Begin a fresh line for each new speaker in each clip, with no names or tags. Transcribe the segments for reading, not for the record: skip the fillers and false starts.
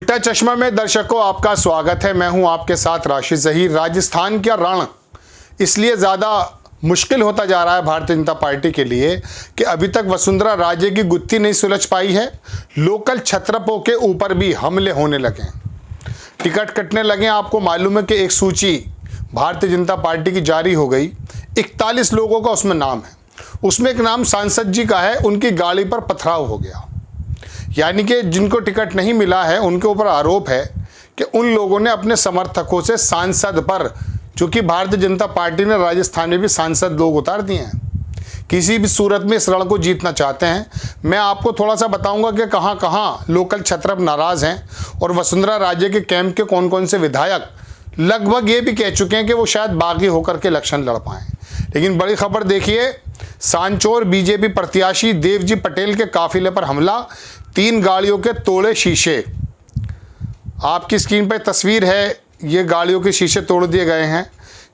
उल्टा चश्मा में दर्शकों आपका स्वागत है। मैं हूं आपके साथ राशिद ज़हीर। राजस्थान का रण इसलिए ज़्यादा मुश्किल होता जा रहा है भारतीय जनता पार्टी के लिए कि अभी तक वसुंधरा राजे की गुत्थी नहीं सुलझ पाई है। लोकल छत्रपों के ऊपर भी हमले होने लगे, टिकट कटने लगे। आपको मालूम है कि एक सूची भारतीय जनता पार्टी की जारी हो गई, 41 लोगों का उसमें नाम है। उसमें एक नाम सांसद जी का है, उनकी गाड़ी पर पथराव हो गया। यानी कि जिनको टिकट नहीं मिला है उनके ऊपर आरोप है कि उन लोगों ने अपने समर्थकों से सांसद पर, चूंकि भारतीय जनता पार्टी ने राजस्थान में भी सांसद लोग उतार दिए हैं, किसी भी सूरत में इस रण को जीतना चाहते हैं। मैं आपको थोड़ा सा बताऊंगा कि कहां कहां लोकल छत्रप नाराज हैं और वसुंधरा राजे के कैंप के कौन कौन से विधायक लगभग ये भी कह चुके हैं कि वो शायद बागी होकर के इलेक्शन लड़ पाएं। लेकिन बड़ी खबर देखिए, सांचौर बीजेपी प्रत्याशी देवजी पटेल के काफिले पर हमला, 3 गाड़ियों के तोड़े शीशे। आपकी स्क्रीन पर तस्वीर है, ये गाड़ियों के शीशे तोड़ दिए गए हैं।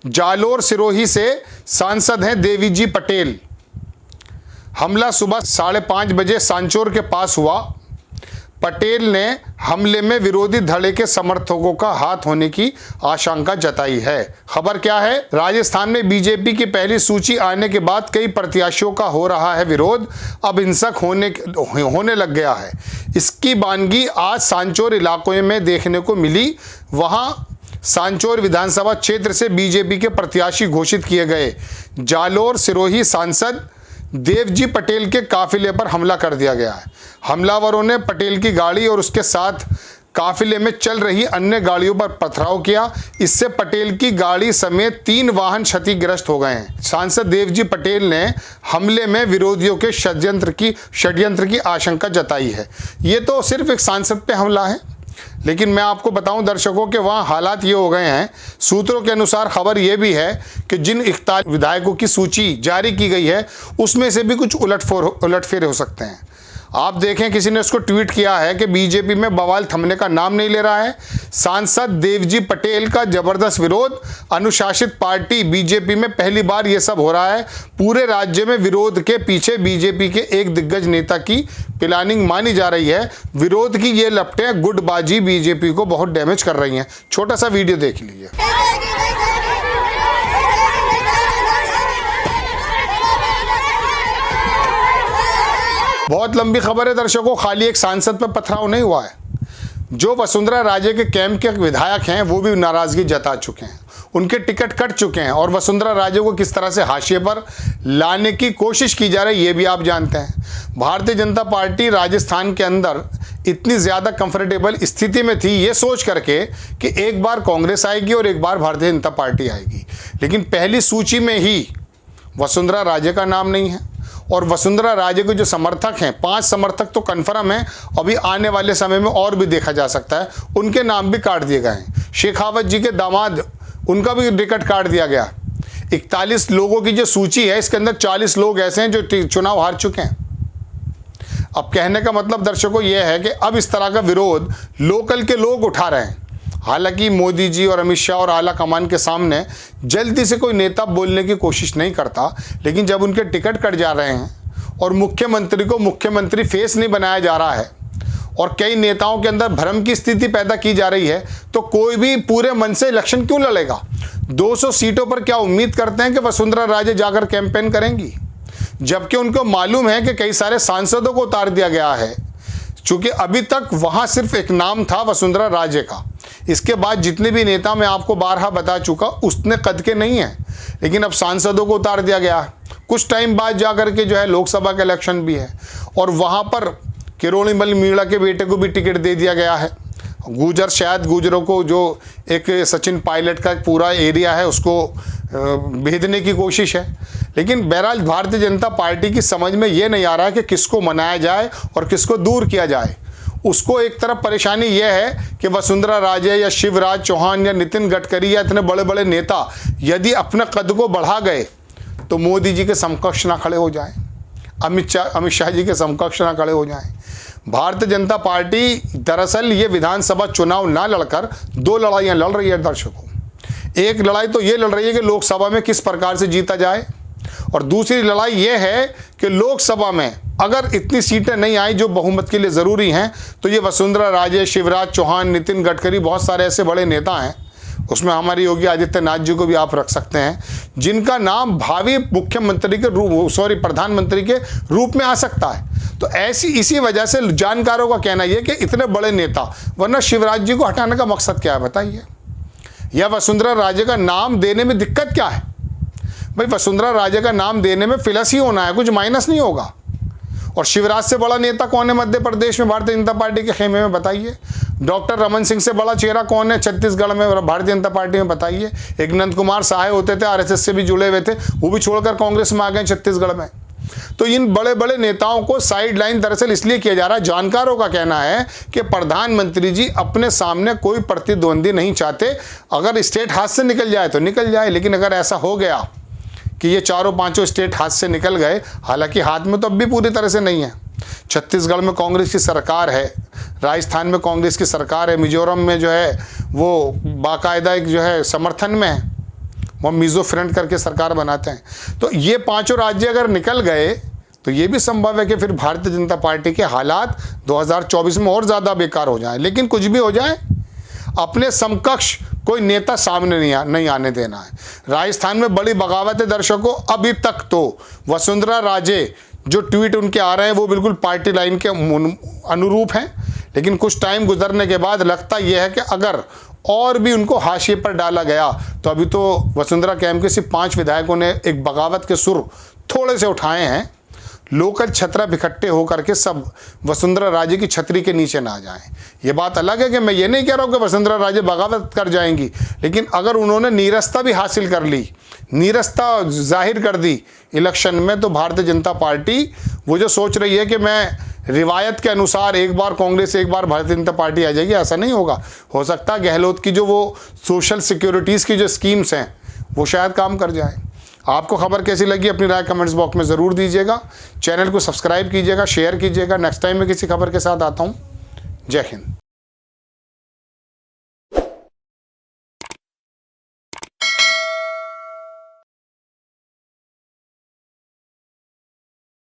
जालोर सिरोही से सांसद हैं देवीजी पटेल। हमला सुबह 5:30 बजे सांचौर के पास हुआ। पटेल ने हमले में विरोधी धड़े के समर्थकों का हाथ होने की आशंका जताई है। खबर क्या है? राजस्थान में बीजेपी की पहली सूची आने के बाद कई प्रत्याशियों का हो रहा है विरोध, अब हिंसक होने लग गया है। इसकी बानगी आज सांचौर इलाकों में देखने को मिली। वहां सांचौर विधानसभा क्षेत्र से बीजेपी के प्रत्याशी घोषित किए गए जालोर सिरोही सांसद देवजी पटेल के काफिले पर हमला कर दिया गया है। हमलावरों ने पटेल की गाड़ी और उसके साथ काफिले में चल रही अन्य गाड़ियों पर पथराव किया। इससे पटेल की गाड़ी समेत 3 वाहन क्षतिग्रस्त हो गए हैं। सांसद देवजी पटेल ने हमले में विरोधियों के षड्यंत्र की आशंका जताई है। ये तो सिर्फ एक सांसद पे हमला है, लेकिन मैं आपको बताऊं दर्शकों के वहां हालात ये हो गए हैं। सूत्रों के अनुसार खबर ये भी है कि जिन 41 विधायकों की सूची जारी की गई है उसमें से भी कुछ उलटफेर हो सकते हैं। आप देखें, किसी ने उसको ट्वीट किया है कि बीजेपी में बवाल थमने का नाम नहीं ले रहा है। सांसद देवजी पटेल का जबरदस्त विरोध, अनुशासित पार्टी बीजेपी में पहली बार ये सब हो रहा है। पूरे राज्य में विरोध के पीछे बीजेपी के एक दिग्गज नेता की प्लानिंग मानी जा रही है। विरोध की ये लपटें गुटबाजी बीजेपी को बहुत डैमेज कर रही हैं। छोटा सा वीडियो देख लीजिए। बहुत लंबी खबर है दर्शकों, खाली एक सांसद पर पथराव नहीं हुआ है। जो वसुंधरा राजे के कैंप के विधायक हैं वो भी नाराजगी जता चुके हैं, उनके टिकट कट चुके हैं और वसुंधरा राजे को किस तरह से हाशिए पर लाने की कोशिश की जा रही है ये भी आप जानते हैं। भारतीय जनता पार्टी राजस्थान के अंदर इतनी ज़्यादा कंफर्टेबल स्थिति में थी ये सोच करके कि एक बार कांग्रेस आएगी और एक बार भारतीय जनता पार्टी आएगी, लेकिन पहली सूची में ही वसुंधरा राजे का नाम नहीं है। और वसुंधरा राजे के जो समर्थक हैं, 5 समर्थक तो कन्फर्म हैं, अभी आने वाले समय में और भी देखा जा सकता है, उनके नाम भी काट दिए गए हैं। शेखावत जी के दामाद, उनका भी टिकट काट दिया गया। 41 लोगों की जो सूची है इसके अंदर 40 लोग ऐसे हैं जो चुनाव हार चुके हैं। अब कहने का मतलब दर्शकों यह है कि अब इस तरह का विरोध लोकल के लोग उठा रहे हैं। हालांकि मोदी जी और अमित शाह और आला कमान के सामने जल्दी से कोई नेता बोलने की कोशिश नहीं करता, लेकिन जब उनके टिकट कट जा रहे हैं और मुख्यमंत्री को मुख्यमंत्री फेस नहीं बनाया जा रहा है और कई नेताओं के अंदर भ्रम की स्थिति पैदा की जा रही है, तो कोई भी पूरे मन से इलेक्शन क्यों लड़ेगा? 200 सीटों पर क्या उम्मीद करते हैं कि वसुंधरा राजे जाकर कैंपेन करेंगी, जबकि उनको मालूम है कि कई सारे सांसदों को उतार दिया गया है। चूंकि अभी तक वहां सिर्फ एक नाम था वसुंधरा राजे का, इसके बाद जितने भी नेता मैं आपको बारहा बता चुका उतने कद के नहीं हैं, लेकिन अब सांसदों को उतार दिया गया। कुछ टाइम बाद जाकर के जो है लोकसभा का इलेक्शन भी है और वहां पर किरोड़ीमल मीणा के बेटे को भी टिकट दे दिया गया है। गुजरों को जो एक सचिन पायलट का पूरा एरिया है उसको भेजने की कोशिश है। लेकिन बहरहाल भारतीय जनता पार्टी की समझ में ये नहीं आ रहा है कि किसको मनाया जाए और किसको दूर किया जाए। उसको एक तरफ परेशानी यह है कि वसुंधरा राजे या शिवराज चौहान या नितिन गडकरी या इतने बड़े बड़े नेता यदि अपने कद को बढ़ा गए तो मोदी जी के समकक्ष ना खड़े हो जाएं, अमित शाह जी के समकक्ष ना खड़े हो जाएं। भारतीय जनता पार्टी दरअसल ये विधानसभा चुनाव ना लड़कर 2 लड़ाइयाँ लड़ रही है दर्शकों। एक लड़ाई तो ये लड़ रही है कि लोकसभा में किस प्रकार से जीता जाए, और दूसरी लड़ाई ये है कि लोकसभा में अगर इतनी सीटें नहीं आई जो बहुमत के लिए ज़रूरी हैं, तो ये वसुंधरा राजे, शिवराज चौहान, नितिन गडकरी, बहुत सारे ऐसे बड़े नेता हैं, उसमें हमारे योगी आदित्यनाथ जी को भी आप रख सकते हैं, जिनका नाम भावी मुख्यमंत्री के प्रधानमंत्री के रूप में आ सकता है। तो ऐसी इसी वजह से जानकारों का कहना यह कि इतने बड़े नेता, वरना शिवराज जी को हटाने का मकसद क्या है बताइए, या वसुंधरा राजे का नाम देने में दिक्कत क्या है? भाई वसुंधरा राजे का नाम देने में प्लस ही होना है, कुछ माइनस नहीं होगा। और शिवराज से बड़ा नेता कौन है मध्य प्रदेश में भारतीय जनता पार्टी के खेमे में बताइए? डॉक्टर रमन सिंह से बड़ा चेहरा कौन है छत्तीसगढ़ में भारतीय जनता पार्टी में बताइए? एक नंद कुमार सहाय होते थे, आरएसएस से भी जुड़े हुए थे, वो भी छोड़कर कांग्रेस में आ गए छत्तीसगढ़ में। तो इन बड़े बड़े नेताओं को साइड लाइन दरअसल इसलिए किया जा रहा है। जानकारों का कहना है कि प्रधानमंत्री जी अपने सामने कोई प्रतिद्वंदी नहीं चाहते। अगर स्टेट हाथ से निकल जाए तो निकल जाए, लेकिन अगर ऐसा हो गया कि ये चारों पांचों स्टेट हाथ से निकल गए, हालांकि हाथ में तो अब भी पूरी तरह से नहीं है। छत्तीसगढ़ में कांग्रेस की सरकार है, राजस्थान में कांग्रेस की सरकार है, मिजोरम में जो है वो बाकायदा एक जो है समर्थन में है, वो मिजो फ्रंट करके सरकार बनाते हैं। तो ये पांचों राज्य अगर निकल गए तो ये भी संभव है कि फिर भारतीय जनता पार्टी के हालात 2024 में और ज़्यादा बेकार हो जाएं। लेकिन कुछ भी हो जाए, अपने समकक्ष कोई नेता सामने नहीं आने देना है। राजस्थान में बड़ी बगावत है दर्शकों। अभी तक तो वसुंधरा राजे जो ट्वीट उनके आ रहे हैं वो बिल्कुल पार्टी लाइन के अनुरूप हैं, लेकिन कुछ टाइम गुजरने के बाद लगता यह है कि अगर और भी उनको हाशिए पर डाला गया तो अभी तो वसुंधरा कैंप के सिर्फ 5 विधायकों ने एक बगावत के सुर थोड़े से उठाए हैं। लोकल छतरा इकट्ठे होकर के सब वसुंधरा राजे की छतरी के नीचे ना जाएं। ये बात अलग है कि मैं ये नहीं कह रहा हूँ कि वसुंधरा राजे बगावत कर जाएंगी, लेकिन अगर उन्होंने नीरसता भी हासिल कर ली, नीरसता जाहिर कर दी इलेक्शन में, तो भारतीय जनता पार्टी वो जो सोच रही है कि मैं रिवायत के अनुसार एक बार कांग्रेस एक बार भारतीय जनता पार्टी आ जाएगी, ऐसा नहीं होगा। हो सकता है गहलोत की जो वो सोशल सिक्योरिटीज़ की जो स्कीम्स हैं वो शायद काम कर जाए। आपको खबर कैसी लगी अपनी राय कमेंट्स बॉक्स में ज़रूर दीजिएगा। चैनल को सब्सक्राइब कीजिएगा, शेयर कीजिएगा। नेक्स्ट टाइम मैं किसी खबर के साथ आता हूँ। जय हिंद।